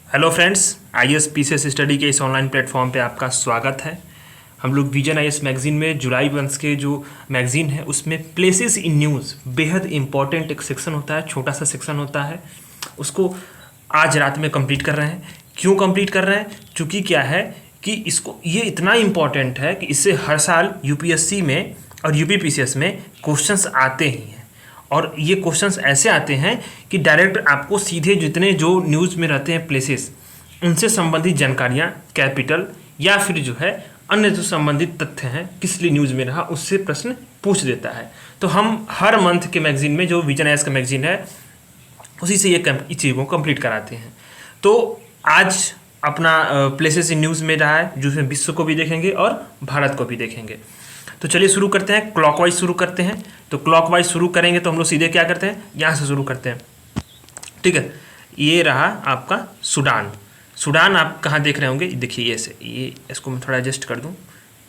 Hello friends, IAS PCS study के इस online platform पे आपका स्वागत है। हम लोग विजन आईएएस मैगजीन में जुलाई मंथ के जो मैगजीन है उसमें प्लेसेस इन न्यूज़ बेहद इंपॉर्टेंट एक सेक्शन होता है, छोटा सा सेक्शन होता है। उसको आज रात में कंप्लीट कर रहे हैं। क्यों कंप्लीट कर रहे हैं? क्योंकि क्या है कि इसको ये इतना इम्पॉर्टेंट है कि इससे हर साल यूपीएससी में और यूपीपीसीएस में क्वेश्चंस आते ही हैं। और ये क्वेश्चंस ऐसे आते हैं कि डायरेक्ट आपको सीधे जितने जो न्यूज़ में रहते हैं प्लेसेस उनसे संबंधित जानकारियाँ, कैपिटल या फिर जो है अन्य जो संबंधित तथ्य हैं किस लिए न्यूज़ में रहा उससे प्रश्न पूछ देता है। तो हम हर मंथ के मैगजीन में जो विजन आईएएस का मैगजीन है उसी से इस चीज़ को कंप्लीट कराते हैं। तो आज अपना प्लेसेस इन न्यूज़ में रहा है जिसमें विश्व को भी देखेंगे और भारत को भी देखेंगे। तो चलिए शुरू करते हैं, क्लॉकवाइज शुरू करते हैं। तो क्लॉकवाइज शुरू करेंगे तो हम लोग सीधे क्या करते हैं, यहाँ से शुरू करते हैं। ठीक है, ये रहा आपका सूडान। सूडान आप कहाँ देख रहे होंगे, देखिए ये इसको मैं थोड़ा एडजस्ट कर दूँ।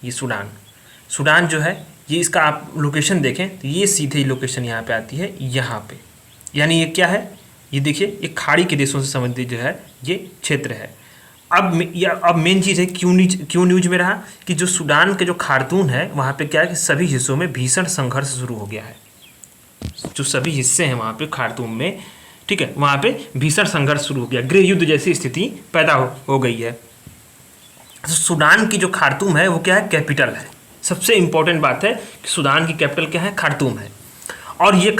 ये सूडान जो है ये इसका आप लोकेशन देखें तो ये सीधे ही लोकेशन यहाँ पे आती है, यहाँ पे। यानी ये क्या है, ये देखिए ये खाड़ी के देशों से संबंधित जो है ये क्षेत्र है। अब मेन चीज़ है क्यों न्यूज में रहा कि जो सूडान के जो खार्तूम है वहाँ पे क्या है कि सभी हिस्सों में भीषण संघर्ष शुरू हो गया है। जो सभी हिस्से हैं वहाँ पे खार्तूम में, ठीक है, वहाँ पे भीषण संघर्ष शुरू हो गया, गृह युद्ध जैसी स्थिति पैदा हो गई है। तो सूडान की जो खार्तूम है वो क्या है, कैपिटल है। सबसे इंपॉर्टेंट बात है कि सूडान की कैपिटल क्या है, खार्तूम है। और ये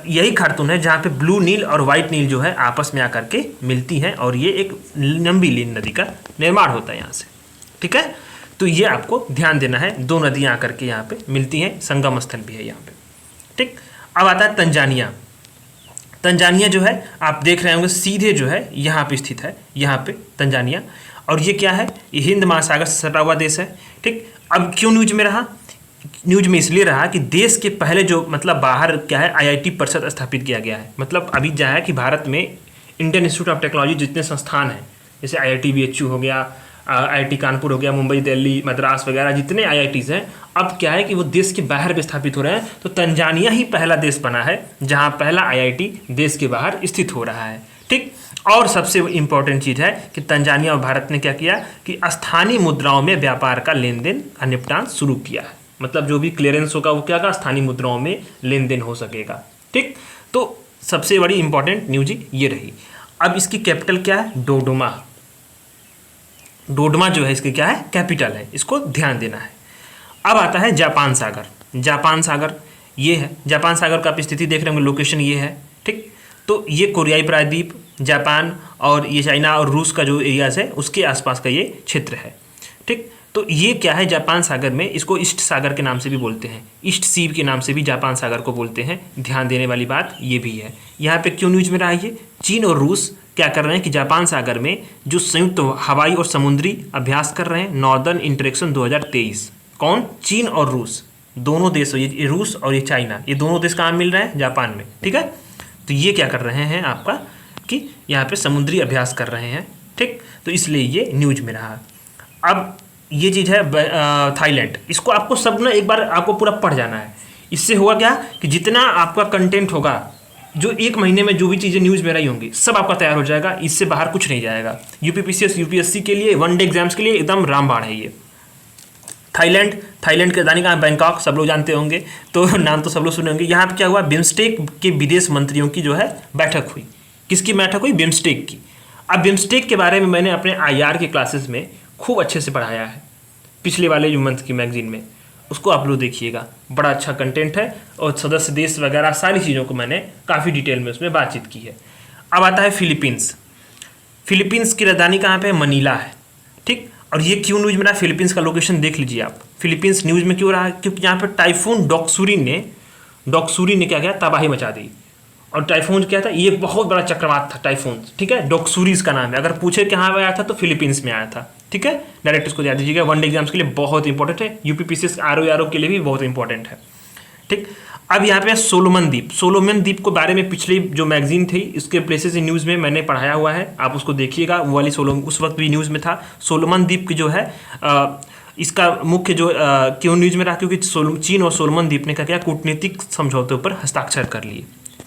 यही खार्तूम है जहाँ पे ब्लू नील और वाइट नील जो है आपस में आकर के मिलती हैं और ये एक लंबी नील नदी का निर्माण होता है यहाँ से। ठीक है, तो ये आपको ध्यान देना है, दो नदियाँ आकर के यहाँ पे मिलती हैं, संगम स्थल भी है यहाँ पे। ठीक, अब आता है तंजानिया। तंजानिया जो है आप देख रहे होंगे सीधे जो है यहाँ पे स्थित है, यहाँ पे तंजानिया। और ये क्या है, ये हिंद महासागर से सटा हुआ देश है। ठीक, अब क्यों न्यूज में रहा, न्यूज में इसलिए रहा कि देश के पहले जो मतलब बाहर क्या है आईआईटी परिषद स्थापित किया गया है। मतलब अभी क्या है कि भारत में इंडियन इंस्टीट्यूट ऑफ टेक्नोलॉजी जितने संस्थान हैं, जैसे आईआईटी बीएचयू हो गया, आईआईटी कानपुर हो गया, मुंबई, दिल्ली, मद्रास वगैरह जितने आईआईटीज़ हैं, अब क्या है कि वो देश के बाहर भी स्थापित हो रहे हैं। तो तंजानिया ही पहला देश बना है जहाँ पहला आईआईटी देश के बाहर स्थित हो रहा है। ठीक, और सबसे इम्पॉर्टेंट चीज़ है कि तंजानिया और भारत ने क्या किया कि स्थानीय मुद्राओं में व्यापार का लेन देन का निपटान शुरू किया है। मतलब जो भी क्लियरेंस होगा वो क्या होगा, स्थानीय मुद्राओं में लेन देन हो सकेगा। ठीक, तो सबसे बड़ी इंपॉर्टेंट न्यूज ये रही। अब इसकी कैपिटल क्या है, डोडोमा। डोडोमा जो है इसकी क्या है, कैपिटल है, इसको ध्यान देना है। अब आता है जापान सागर। जापान सागर ये है, जापान सागर का आप स्थिति देख रहे होंगे, लोकेशन ये है। ठीक, तो ये कोरियाई प्रायद्वीप, जापान और ये चाइना और रूस का जो एरियाज है उसके आसपास का ये क्षेत्र है। ठीक, तो ये क्या है, जापान सागर में इसको ईस्ट सागर के नाम से भी बोलते हैं, ईस्ट सी के नाम से भी जापान सागर को बोलते हैं। ध्यान देने वाली बात ये भी है। यहाँ पे क्यों न्यूज में रहा है, चीन और रूस क्या कर रहे हैं कि जापान सागर में जो संयुक्त हवाई और समुद्री अभ्यास कर रहे हैं, नॉर्दर्न इंटरेक्शन 2023। कौन, चीन और रूस, दोनों देश, ये रूस और ये चाइना, ये दोनों देश कहाँ मिल रहे हैं, जापान में। ठीक है, तो ये क्या कर रहे हैं आपका कि यहाँ पे समुद्री अभ्यास कर रहे हैं। ठीक, तो इसलिए ये न्यूज में रहा। अब ये चीज़ है थाईलैंड, इसको आपको सब ना एक बार आपको पूरा पढ़ जाना है। इससे होगा क्या कि जितना आपका कंटेंट होगा, जो एक महीने में जो भी चीज़ें न्यूज़ में रही होंगी सब आपका तैयार हो जाएगा, इससे बाहर कुछ नहीं जाएगा। यूपीपीसीएस यूपीएससी के लिए वनडे एग्जाम्स के लिए एकदम रामबाण है ये। थाईलैंड की राजधानी कहाँ, बैंकॉक, सब लोग जानते होंगे, तो नाम तो सब लोग सुने होंगे। यहाँ पर क्या हुआ, बिम्स्टेक के विदेश मंत्रियों की जो है बैठक हुई। किसकी बैठक हुई, बिम्स्टेक की। अब बिम्स्टेक के बारे में मैंने अपने आईआर के क्लासेस में खूब अच्छे से पढ़ाया है, पिछले वाले जो मंथ की मैगजीन में, उसको आप लोग देखिएगा, बड़ा अच्छा कंटेंट है। और सदस्य देश वगैरह सारी चीज़ों को मैंने काफ़ी डिटेल में उसमें बातचीत की है। अब आता है फिलीपींस। फिलीपींस की राजधानी कहाँ पे है, मनीला है। ठीक, और ये क्यों न्यूज में रहा, फिलीपींस का लोकेशन देख लीजिए आप। फिलीपींस न्यूज में क्यों रहा, क्योंकि यहाँ पर टाइफून डॉक्सूरी ने क्या किया, तबाही मचा दी। और टाइफून क्या था, ये बहुत बड़ा चक्रवात था टाइफून। ठीक है, डॉक्सूरी इसका नाम है। अगर पूछे कहाँ पे आया था तो फिलीपींस में आया था। ठीक है, डायरेक्ट इसको याद दीजिएगा, वनडे एग्जाम्स के लिए बहुत इंपॉर्टेंट है, यूपीपीसीएस आरओ के लिए भी बहुत इंपॉर्टेंट है। ठीक, अब यहाँ पे सोलोमन द्वीप। सोलोमन द्वीप के बारे में पिछली जो मैगजीन थी इसके प्लेसेस इन न्यूज़ में मैंने पढ़ाया हुआ है, आप उसको देखिएगा। वो वाली उस वक्त भी न्यूज़ में था। सोलोमन द्वीप की जो है इसका मुख्य जो क्यों न्यूज़ में रहा, क्योंकि चीन और सोलोमन द्वीप ने क्या किया, कूटनीतिक समझौतों पर हस्ताक्षर कर लिए।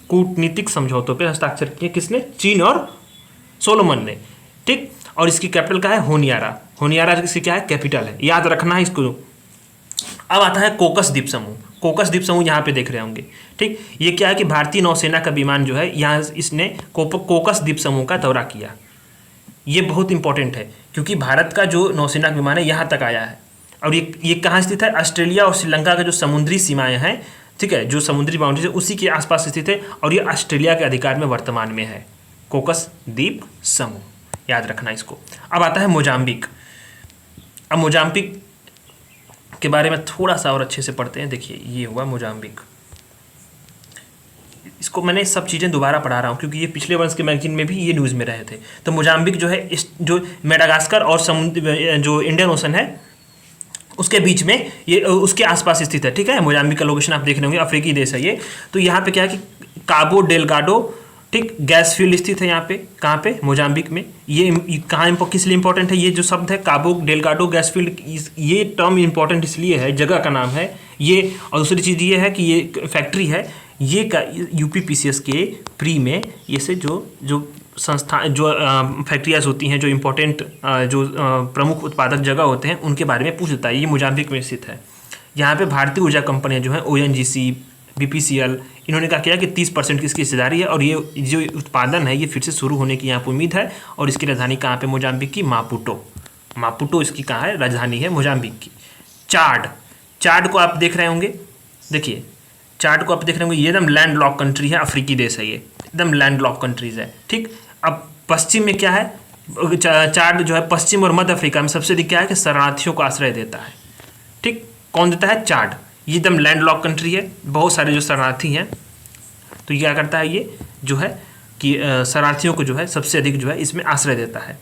कूटनीतिक समझौतों पर हस्ताक्षर किए किसने, चीन और सोलोमन ने। ठीक। और इसकी कैपिटल क्या है? होनियारा। होनियारा इसकी क्या है? कैपिटल है, याद रखना है इसको। अब आता है कोकस द्वीप समूह। कोकस द्वीप समूह यहाँ पे देख रहे होंगे, ठीक। ये क्या है कि भारतीय नौसेना का विमान जो है यहाँ इसने कोकस द्वीप समूह का दौरा किया। ये बहुत इंपॉर्टेंट है क्योंकि भारत का जो नौसेना का विमान है यहाँ तक आया है। और ये कहाँ स्थित है? ऑस्ट्रेलिया और श्रीलंका का जो समुद्री सीमाएं हैं, ठीक है, जो समुद्री बाउंड्री है उसी के आसपास स्थित है और ये ऑस्ट्रेलिया के अधिकार में वर्तमान में है। कोकस द्वीप समूह, याद रखना इसको। अब आता है मोजाम्बिक। अब मोजाम्बिक के बारे में थोड़ा सा और अच्छे से पढ़ते हैं। देखिए ये हुआ मोजाम्बिक। इसको मैंने सब चीज़ें दोबारा पढ़ा रहा हूँ क्योंकि ये पिछले वर्ष के मैगजीन में भी ये न्यूज़ में रहे थे। तो मोजाम्बिक जो है इस जो मेडागास्कर और समुद्र जो इंडियन ओशन है उसके बीच में, ये उसके आसपास स्थित है, ठीक है। मोजाम्बिक का लोकेशन आप देख रहे होंगे, अफ्रीकी देश है ये। तो यहाँ पे क्या है कि काबो डेलगाडो, ठीक, गैस फील्ड स्थित है यहाँ पे। कहाँ पे? मोजाम्बिक में। ये कहाँ किस लिए इंपॉर्टेंट है? ये जो शब्द है काबो डेलगाडो गैस फील्ड, ये टर्म इंपॉर्टेंट इसलिए है, जगह का नाम है ये। और दूसरी चीज़ ये है कि ये फैक्ट्री है, ये का यूपीपीसीएस के प्री में ये से जो संस्था जो फैक्ट्रियाज होती हैं, जो इम्पोर्टेंट जो प्रमुख उत्पादक जगह होते हैं उनके बारे में पूछ लेता है। ये मोजाम्बिक में स्थित है। यहाँ पे भारतीय ऊर्जा कंपनियाँ जो हैं ओएनजीसी, बीपीसीएल, इन्होंने कहा किया कि 30% की इसकी हिस्सेदारी है और ये जो उत्पादन है ये फिर से शुरू होने की यहाँ पर उम्मीद है। और इसकी राजधानी कहाँ पे? मोजाम्बिक की मापुटो। मापुटो इसकी कहाँ है? राजधानी है मोजाम्बिक की। चाड को आप देख रहे होंगे, देखिए चार्ट को आप देख रहे होंगे, ये एकदम लैंड लॉक कंट्री है, अफ्रीकी देश है, ये एकदम लैंड लॉक कंट्रीज है, ठीक। अब पश्चिम में क्या है? चार्ट जो है पश्चिम और मध्य अफ्रीका में सबसे अधिक क्या है कि शरणार्थियों को आश्रय देता है, ठीक। कौन देता है? चार्ट। ये एकदम लैंड लॉक कंट्री है, बहुत सारे जो शरणार्थी हैं, तो ये क्या करता है? ये जो है कि शरणार्थियों को जो है सबसे अधिक जो है इसमें आश्रय देता है।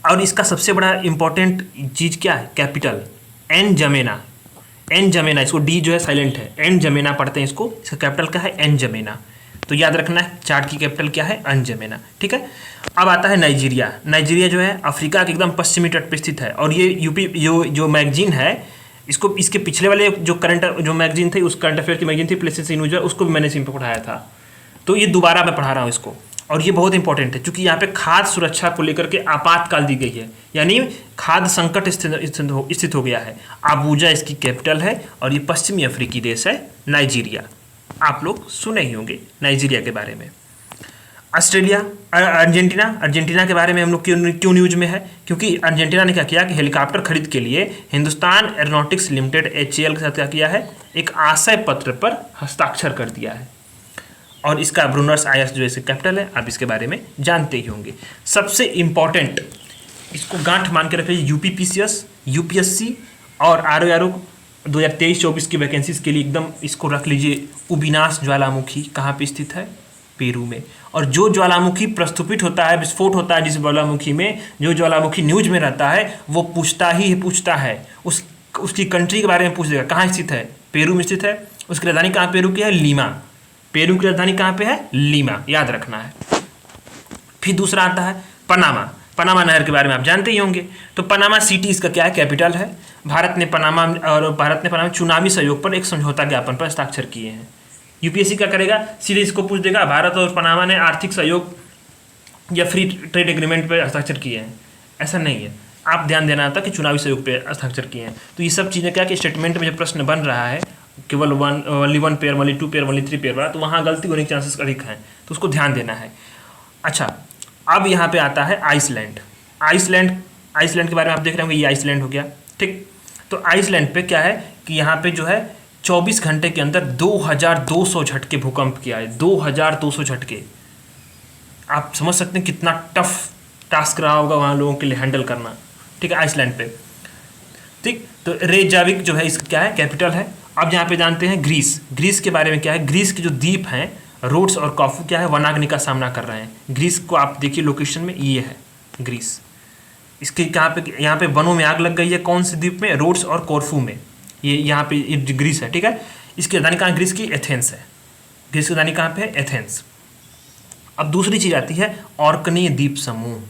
और इसका सबसे बड़ा इंपॉर्टेंट चीज़ क्या है? कैपिटल एनजमेना। एनजमेना, इसको डी जो है साइलेंट है, एनजमेना पढ़ते हैं इसको। इसका कैपिटल क्या है? एनजमेना। तो याद रखना है चार्ट की कैपिटल क्या है? एनजमेना, ठीक है। अब आता है नाइजीरिया। नाइजीरिया जो है अफ्रीका के एकदम पश्चिमी तट पर स्थित है। और ये यूपी जो मैगजीन है, इसको इसके पिछले वाले जो करंट जो मैगजीन थी, उस करंट अफेयर की मैगजीन थी प्लेसेस इन न्यूज, उसको भी मैंने इसी में पढ़ाया था। तो ये दोबारा मैं पढ़ा रहा हूँ इसको। और ये बहुत इंपॉर्टेंट है क्योंकि यहाँ पे खाद्य सुरक्षा को लेकर के आपातकाल दी गई है, यानी खाद्य संकट स्थित हो गया है। अबूजा इसकी कैपिटल है और ये पश्चिमी अफ्रीकी देश है नाइजीरिया। आप लोग सुने ही होंगे नाइजीरिया के बारे में। ऑस्ट्रेलिया, अर्जेंटीना के बारे में हम लोग क्यों न्यूज में है? क्योंकि अर्जेंटीना ने क्या किया कि हेलीकॉप्टर खरीद के लिए हिंदुस्तान एरोनॉटिक्स लिमिटेड HAL के साथ क्या किया है? एक आशय पत्र पर हस्ताक्षर कर दिया है। और इसका ब्रूनर्स आयर्स जो इसका कैपिटल है, आप इसके बारे में जानते ही होंगे। सबसे इम्पॉर्टेंट, इसको गांठ मान के रखिए, यूपीपीसीएस, यूपीएससी और आरओ 2023-24 की वैकेंसीज के लिए एकदम इसको रख लीजिए। उबिनास ज्वालामुखी कहाँ पे स्थित है? पेरू में। और जो ज्वालामुखी प्रस्तुपित होता है, विस्फोट होता है जिस ज्वालामुखी में, जो ज्वालामुखी न्यूज में रहता है, वो पूछता है उसकी कंट्री के बारे में पूछ देगा। कहाँ स्थित है? पेरू में स्थित है। उसकी राजधानी कहाँ पेरू की है? लीमा। पेरू की राजधानी कहाँ पे है? लीमा, याद रखना है। फिर दूसरा आता है पनामा। पनामा नहर के बारे में आप जानते ही होंगे। तो पनामा सिटी इसका क्या है? कैपिटल है। भारत ने पनामा चुनावी सहयोग पर एक समझौता ज्ञापन पर हस्ताक्षर किए हैं। यूपीएससी क्या करेगा? सीधे इसको पूछ देगा, भारत और पनामा ने आर्थिक सहयोग या फ्री ट्रेड एग्रीमेंट पर हस्ताक्षर किए हैं। ऐसा नहीं है, आप ध्यान देना था कि चुनावी सहयोग पर हस्ताक्षर किए हैं। तो ये सब चीज़ें क्या कि स्टेटमेंट में जो प्रश्न बन रहा है केवल only 1 pair, only 2 pair, only 3 pair वाला, तो वहाँ गलती होने के चांसेस अधिक हैं, तो उसको ध्यान देना है। अच्छा, अब यहाँ पे आता है आइसलैंड के बारे में आप देख रहे होंगे, ये आइसलैंड हो गया, ठीक। तो आइसलैंड पे क्या है कि यहाँ पे जो है 24 घंटे के अंदर 2200 झटके भूकंप किया है। 2200 झटके, आप समझ सकते हैं कितना टफ टास्क रहा होगा वहाँ लोगों के लिए हैंडल करना, ठीक है, आइसलैंड पे, ठीक। तो रेकजाविक जो है इसका क्या है? कैपिटल है। अब यहाँ पे जानते हैं ग्रीस के बारे में क्या है? ग्रीस के जो द्वीप हैं रोड्स और कॉर्फू क्या है? वनाग्नि का सामना कर रहे हैं। ग्रीस को आप देखिए लोकेशन में, ये है ग्रीस। इसके यहाँ पे वनों में आग लग गई है। कौन से द्वीप में? रोड्स और कॉर्फू में। ये यहाँ पे ग्रीस है, ठीक है। इसकी राजधानी कहाँ? ग्रीस की एथेंस है। ग्रीस की राजधानी कहाँ पे है? एथेंस। अब दूसरी चीज आती है ऑर्कनी द्वीप समूह।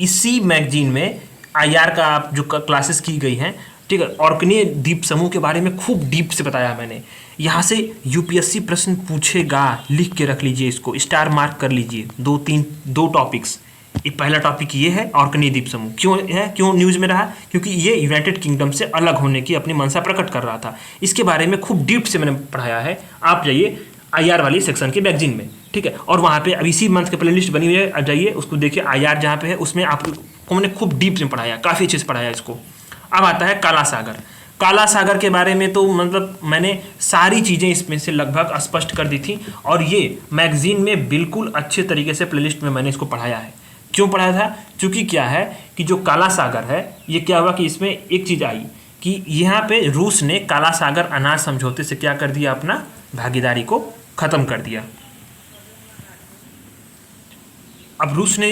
इसी मैगजीन में IR का आप जो क्लासेस की गई हैं, ठीक है, ऑर्कनी द्वीप समूह के बारे में खूब डीप से बताया मैंने। यहाँ से यूपीएससी प्रश्न पूछेगा, लिख के रख लीजिए, इसको स्टार मार्क कर लीजिए। 2 टॉपिक्स, ये पहला टॉपिक ये है। ऑर्कनी द्वीप समूह क्यों है, क्यों न्यूज़ में रहा, क्योंकि ये यूनाइटेड किंगडम से अलग होने की अपनी मंशा प्रकट कर रहा था। इसके बारे में खूब डीप से मैंने पढ़ाया है, आप जाइए IR वाली सेक्शन के मैगजीन में, ठीक है। और वहाँ पे अभी इसी मंथ की प्ले लिस्ट बनी हुई है, आप जाइए उसको देखिए, IR जहाँ पे है उसमें आपको मैंने खूब डीप से पढ़ाया, काफ़ी अच्छे से पढ़ाया इसको। अब आता है काला सागर। काला सागर के बारे में तो मतलब मैंने सारी चीज़ें इसमें से लगभग स्पष्ट कर दी थी, और ये मैगजीन में बिल्कुल अच्छे तरीके से प्लेलिस्ट में मैंने इसको पढ़ाया है। क्यों पढ़ाया था, क्योंकि क्या है कि जो काला सागर है, ये क्या हुआ कि इसमें एक चीज़ आई कि यहाँ पे रूस ने काला सागर अनाज समझौते से क्या कर दिया, अपना भागीदारी को ख़त्म कर दिया। अब रूस ने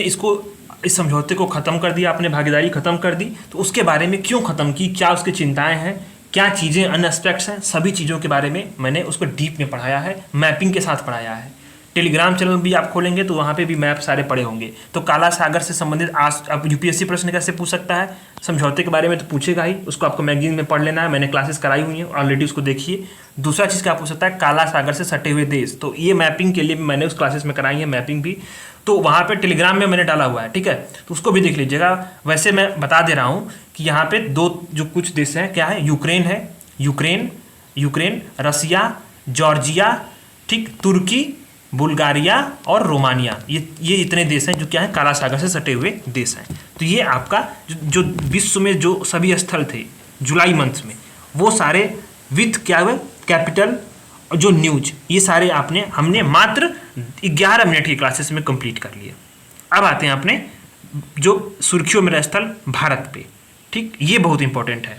इस समझौते को ख़त्म कर दिया, अपने भागीदारी ख़त्म कर दी, तो उसके बारे में क्यों ख़त्म की, क्या उसकी चिंताएं हैं, क्या चीज़ें अन्य एस्पेक्ट्स हैं, सभी चीज़ों के बारे में मैंने उसको डीप में पढ़ाया है, मैपिंग के साथ पढ़ाया है। टेलीग्राम चैनल भी आप खोलेंगे तो वहाँ पे भी मैप सारे पड़े होंगे। तो काला सागर से संबंधित आज अब UPSC प्रश्न कैसे पूछ सकता है, समझौते के बारे में तो पूछेगा ही, उसको आपको मैगजीन में पढ़ लेना है, मैंने क्लासेस कराई हुई हैं ऑलरेडी, उसको देखिए। दूसरा चीज़ क्या पूछ सकता है, काला सागर से सटे हुए देश, तो ये मैपिंग के लिए भी मैंने उस क्लासेस में कराई है मैपिंग भी, तो वहाँ पे टेलीग्राम में मैंने डाला हुआ है, ठीक है, तो उसको भी देख लीजिएगा। वैसे मैं बता दे रहा हूँ कि यहाँ पे दो जो कुछ देश हैं, क्या है, यूक्रेन है, यूक्रेन, रसिया, जॉर्जिया, ठीक, तुर्की, बुल्गारिया और रोमानिया, ये इतने देश हैं जो क्या है, काला सागर से सटे हुए देश हैं। तो ये आपका जो विश्व में जो सभी स्थल थे जुलाई मंथ में, वो सारे विथ क्या हुए, कैपिटल और जो न्यूज, ये सारे हमने मात्र 11 मिनट की क्लासेस में कंप्लीट कर लिए। अब आते हैं अपने जो सुर्खियों में रहे स्थल भारत पे, ठीक, ये बहुत इंपॉर्टेंट है।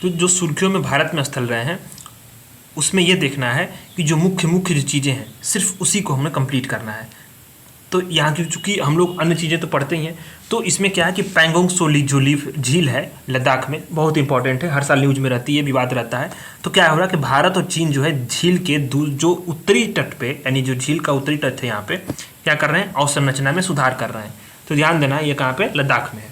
तो जो सुर्खियों में भारत में स्थल रहे हैं, उसमें ये देखना है कि जो मुख्य जो चीज़ें हैं, सिर्फ उसी को हमें कंप्लीट करना है। तो यहाँ की चूँकि हम लोग अन्य चीज़ें तो पढ़ते ही हैं, तो इसमें क्या है कि पैंगोंग सो लीफ झील है लद्दाख में, बहुत इंपॉर्टेंट है, हर साल न्यूज में रहती है, विवाद रहता है। तो क्या हो रहा है कि भारत और चीन जो है झील के जो उत्तरी तट पे, यानी जो झील का उत्तरी तट है, यहाँ पे क्या कर रहे हैं, अवसंरचना में सुधार कर रहे हैं। तो ध्यान देना, ये कहाँ पे, लद्दाख में है।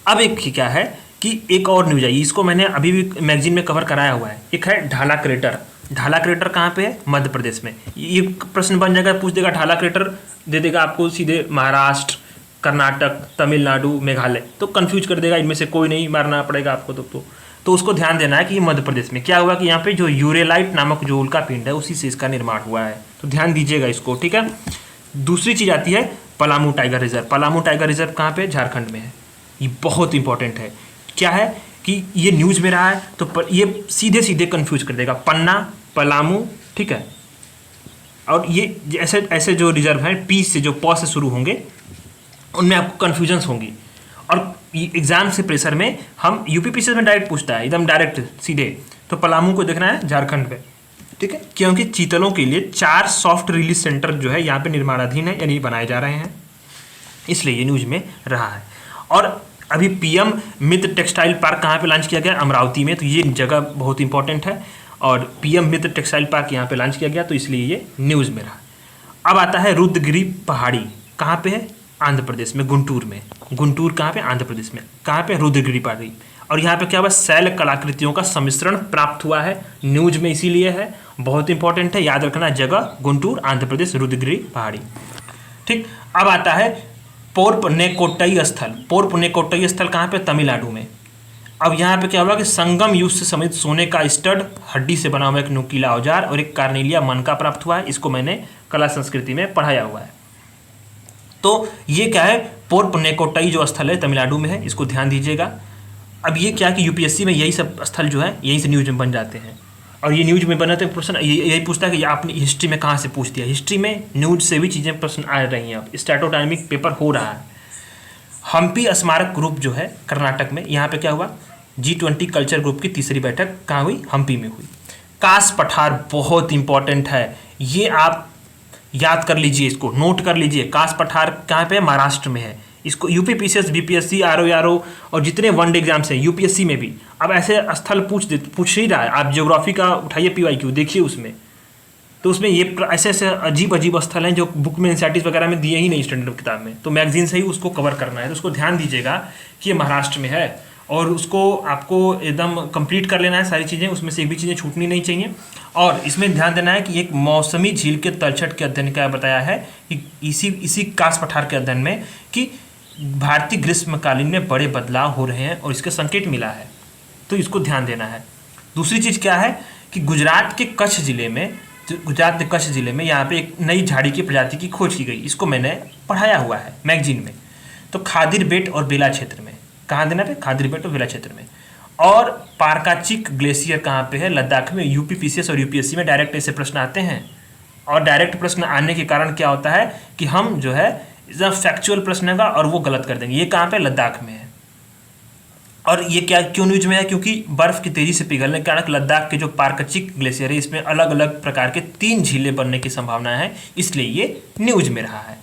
अब एक क्या है कि एक और न्यूज आई, इसको मैंने अभी भी मैगजीन में कवर कराया हुआ है, एक है ढाला क्रेटर। ढाला क्रेटर कहाँ पे है, मध्य प्रदेश में। ये प्रश्न बन जाएगा, पूछ देगा ढाला क्रेटर, दे देगा आपको सीधे महाराष्ट्र, कर्नाटक, तमिलनाडु, मेघालय, तो कंफ्यूज कर देगा, इनमें से कोई नहीं, मारना पड़ेगा आपको। तो उसको ध्यान देना है कि ये मध्य प्रदेश में क्या हुआ कि यहाँ पे जो यूरेलाइट नामक जो उल्का पिंड है, उसी से इसका निर्माण हुआ है, तो ध्यान दीजिएगा इसको, ठीक है। दूसरी चीज़ आती है Palamu tiger reserve. Palamu tiger reserve कहाँ पे, झारखंड में है। ये बहुत इंपॉर्टेंट है, क्या है कि ये न्यूज़ में रहा है, तो ये सीधे कंफ्यूज कर देगा, पन्ना, पलामू, ठीक है। और ये ऐसे जो रिजर्व हैं, पी से जो प से शुरू होंगे, उनमें आपको कन्फ्यूजन्स होंगी। और एग्जाम से प्रेशर में हम UPPSC में डायरेक्ट पूछता है, एकदम डायरेक्ट सीधे, तो पलामू को देखना है झारखंड में, ठीक है, क्योंकि चीतलों के लिए 4 सॉफ्ट रिलीज सेंटर जो है यहाँ पे निर्माणाधीन है, यानी बनाए जा रहे हैं, इसलिए ये न्यूज़ में रहा है। और अभी PM मित्र टेक्सटाइल पार्क कहाँ पे लॉन्च किया गया, अमरावती में, तो ये जगह बहुत इंपॉर्टेंट है। और PM मित्र टेक्सटाइल पार्क यहाँ पे लॉन्च किया गया, तो इसलिए ये न्यूज़ में रहा। अब आता है रुद्रगिरी पहाड़ी, कहाँ पे है, आंध्र प्रदेश में, गुंटूर में। गुंटूर कहाँ पे, आंध्र प्रदेश में, कहाँ पे, रुद्रगिरी पहाड़ी। और यहाँ पे क्या हुआ, शैल कलाकृतियों का सम्मिश्रण प्राप्त हुआ है, न्यूज में इसीलिए है, बहुत इंपॉर्टेंट है, याद रखना जगह, गुंटूर, आंध्र प्रदेश, रुद्रगिरी पहाड़ी, ठीक। अब आता है पोरपनेकोट्टई स्थल। पोरपनेकोट्टई स्थल कहाँ पे, तमिलनाडु में। अब यहाँ पे क्या हुआ कि संगम युग से समित सोने का स्टड, हड्डी से बना हुआ एक नुकीला औजार और एक कार्नेलिया मन का प्राप्त हुआ है। इसको मैंने कला संस्कृति में पढ़ाया हुआ है। तो ये क्या है, पोरपनेकोट्टई जो स्थल है तमिलनाडु में है, इसको ध्यान दीजिएगा। अब ये क्या कि UPSC में यही सब स्थल जो है यहीं से न्यूज में बन जाते हैं, और ये न्यूज में बना तो प्रश्न यही पूछता है कि आपने हिस्ट्री में कहाँ से पूछ दिया। हिस्ट्री में न्यूज से भी चीज़ें प्रश्न आ रही हैं, अब स्टैटिस्टिक्स पेपर हो रहा है। हम्पी स्मारक ग्रुप जो है कर्नाटक में, यहाँ पे क्या हुआ, G20 कल्चर ग्रुप की तीसरी बैठक कहाँ हुई, हम्पी में हुई। कास पठार बहुत इंपॉर्टेंट है, ये आप याद कर लीजिए, इसको नोट कर लीजिए। कास पठार कहाँ पे है, महाराष्ट्र में है। इसको UPPSC, BPSC, RO और जितने वनडे एग्जाम्स हैं UPSC में भी अब ऐसे स्थल पूछ ही रहा है। आप ज्योग्राफी का उठाइए PYQ, देखिए उसमें, तो उसमें ये ऐसे अजीब स्थल हैं जो बुक में NCERT वगैरह में दिए ही नहीं स्टैंडर्ड किताब में, तो मैगजीन से ही उसको कवर करना है। तो उसको ध्यान दीजिएगा कि ये महाराष्ट्र में है। और उसको आपको एकदम कंप्लीट कर लेना है सारी चीज़ें, उसमें से एक भी चीज़ें छूटनी नहीं चाहिए। और इसमें ध्यान देना है कि एक मौसमी झील के तलछट के अध्ययन का बताया है कि इसी कास पठार के अध्ययन में कि भारतीय ग्रीष्मकालीन में बड़े बदलाव हो रहे हैं और इसके संकेत मिला है, तो इसको ध्यान देना है। दूसरी चीज़ क्या है कि गुजरात के कच्छ ज़िले में यहाँ पे एक नई झाड़ी की प्रजाति की खोज की गई, इसको मैंने पढ़ाया हुआ है मैगजीन में। तो खादिर बेट और बेला क्षेत्र में, कहाँ देना पे, खादिर बेट और बेला क्षेत्र में। और पारकाचिक ग्लेशियर कहाँ पे है, लद्दाख में। यूपीपीसीएस और यूपीएससी में डायरेक्ट ऐसे प्रश्न आते हैं, और डायरेक्ट प्रश्न आने के कारण क्या होता है कि हम जो है फैक्चुअल प्रश्न होगा और वो गलत कर देंगे। ये कहाँ पे, लद्दाख में है। और ये क्या क्यों न्यूज में है, क्योंकि बर्फ की तेजी से पिघलने के कारण लद्दाख के जो पारकाचिक ग्लेशियर है इसमें अलग अलग प्रकार के 3 झीलें बनने की संभावना है, इसलिए ये न्यूज में रहा है।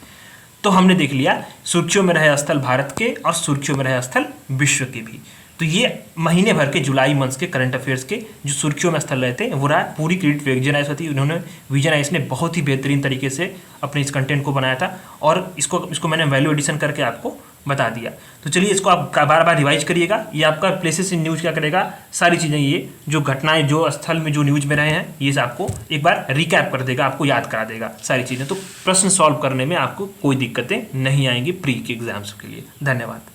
तो हमने देख लिया सुर्खियों में रहे स्थल भारत के और सुर्खियों में रहे स्थल विश्व के भी। तो ये महीने भर के जुलाई मंथ के करंट अफेयर्स के जो सुर्खियों में स्थल रहे थे वो रहा। पूरी क्रेडिट विजन आइस होती, उन्होंने विजन आइस ने बहुत ही बेहतरीन तरीके से अपने इस कंटेंट को बनाया था, और इसको मैंने वैल्यू एडिशन करके आपको बता दिया। तो चलिए इसको आप बार बार रिवाइज करिएगा। ये आपका प्लेसेस इन न्यूज़ क्या करेगा, सारी चीज़ें, ये जो घटनाएं जो स्थल में जो न्यूज़ में रहे हैं ये आपको एक बार रिकैप कर देगा, आपको याद करा देगा सारी चीज़ें। तो प्रश्न सॉल्व करने में आपको कोई दिक्कतें नहीं आएंगी प्री के एग्जाम्स के लिए। धन्यवाद।